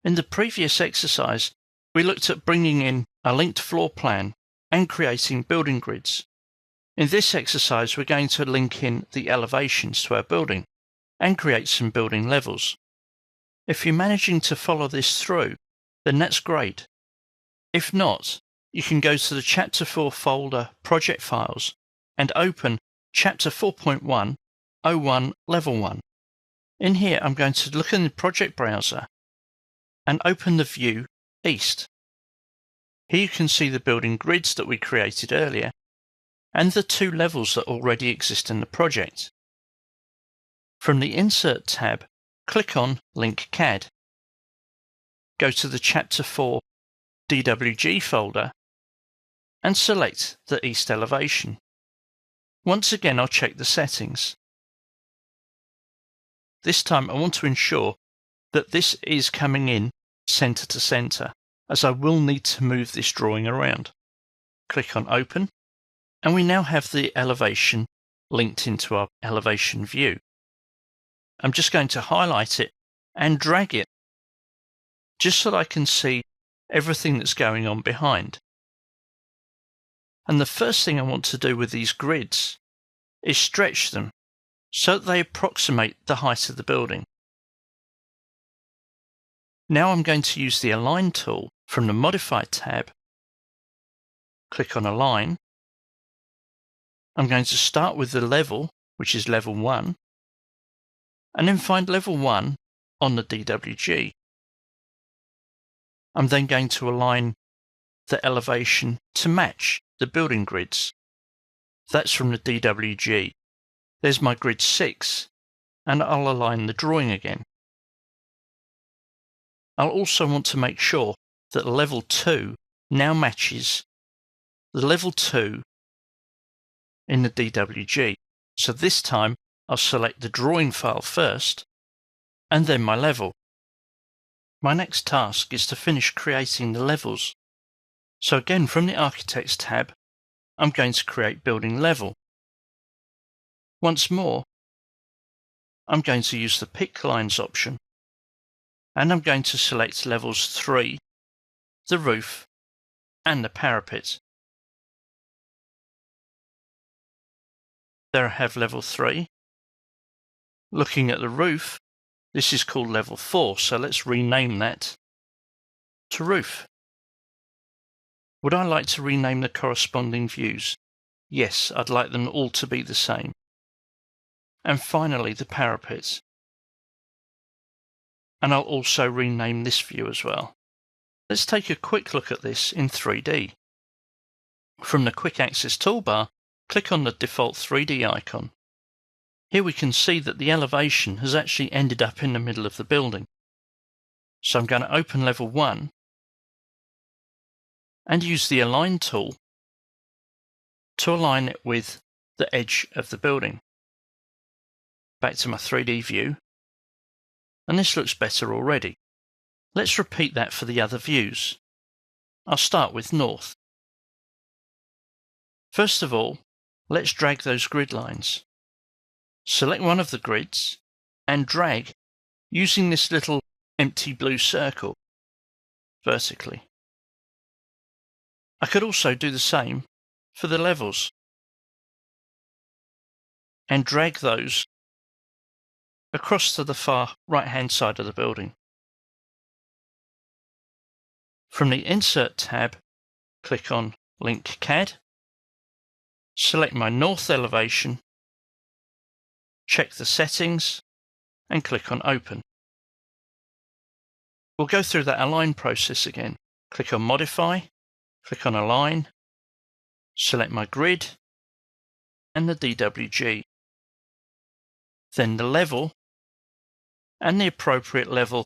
In the previous exercise, we looked at bringing in a linked floor plan and creating building grids. In this exercise, we're going to link in the elevations to our building and create some building levels. If you're managing to follow this through, then that's great. If not, you can go to the Chapter 4 folder Project Files and open Chapter 4.1, 01, Level 1. In here, I'm going to look in the project browser and open the view East. Here you can see the building grids that we created earlier and the two levels that already exist in the project. From the Insert tab, click on Link CAD. Go to the Chapter 4 DWG folder and select the east elevation. Once again, I'll check the settings. This time I want to ensure that this is coming in center to center, as I will need to move this drawing around. Click on Open, and we now have the elevation linked into our elevation view. I'm just going to highlight it and drag it, just so that I can see everything that's going on behind. And the first thing I want to do with these grids is stretch them so that they approximate the height of the building. Now I'm going to use the Align tool from the Modify tab. Click on Align. I'm going to start with the level, which is level 1, and then find level 1 on the DWG. I'm then going to align the elevation to match the building grids. That's from the DWG. There's my grid 6, and I'll align the drawing again. I'll also want to make sure that level 2 now matches the level 2 in the DWG. So this time I'll select the drawing file first, and then my level. My next task is to finish creating the levels. So again, from the Architects tab, I'm going to create building level. Once more, I'm going to use the Pick Lines option, and I'm going to select levels 3, the roof, and the parapet. There I have level 3. Looking at the roof, this is called level 4, so let's rename that to roof. Would I like to rename the corresponding views? Yes, I'd like them all to be the same. And finally, the parapet. And I'll also rename this view as well. Let's take a quick look at this in 3D. From the Quick Access toolbar, click on the default 3D icon. Here we can see that the elevation has actually ended up in the middle of the building. So I'm going to open level 1 and use the Align tool to align it with the edge of the building. Back to my 3D view, and this looks better already. Let's repeat that for the other views. I'll start with north. First of all, let's drag those grid lines. Select one of the grids and drag using this little empty blue circle vertically. I could also do the same for the levels and drag those across to the far right-hand side of the building. From the Insert tab, click on Link CAD, select my north elevation, check the settings, and click on Open. We'll go through that Align process again. Click on Modify, click on Align, select my grid and the DWG, then the level and the appropriate level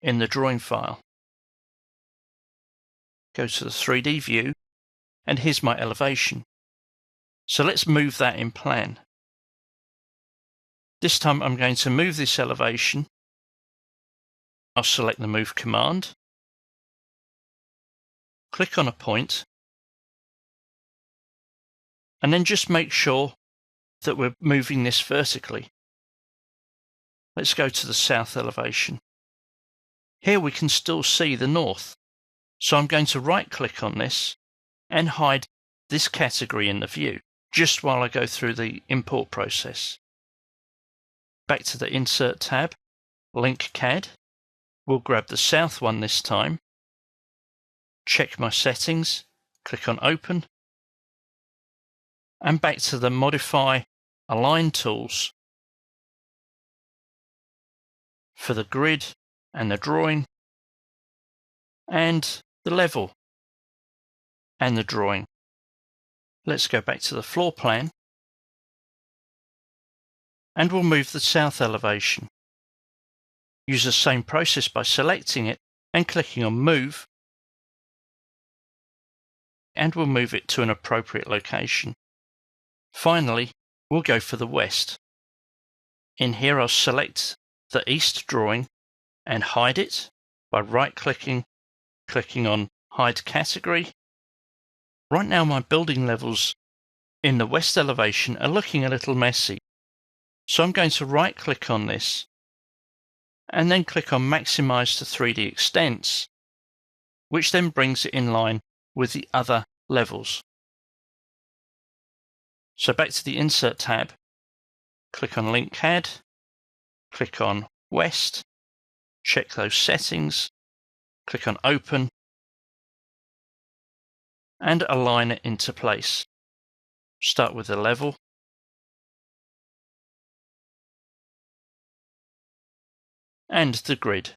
in the drawing file. Go to the 3D view, and here's my elevation. So let's move that in plan. This time I'm going to move this elevation. I'll select the Move command, click on a point, and then just make sure that we're moving this vertically. Let's go to the south elevation. Here we can still see the north. So I'm going to right click on this and hide this category in the view, just while I go through the import process. Back to the Insert tab, Link CAD. We'll grab the south one this time. Check my settings, click on Open, and back to the Modify Align tools for the grid and the drawing, and the level and the drawing. Let's go back to the floor plan, and we'll move the south elevation. Use the same process by selecting it and clicking on Move, and we'll move it to an appropriate location. Finally, we'll go for the west. In here, I'll select the east drawing and hide it by right-clicking, clicking on Hide Category. Right now, my building levels in the west elevation are looking a little messy. So I'm going to right-click on this and then click on Maximize to 3D Extents, which then brings it in line with the other levels. So back to the Insert tab, click on Link CAD, click on West, check those settings, click on Open, and align it into place. Start with the level, and the grid.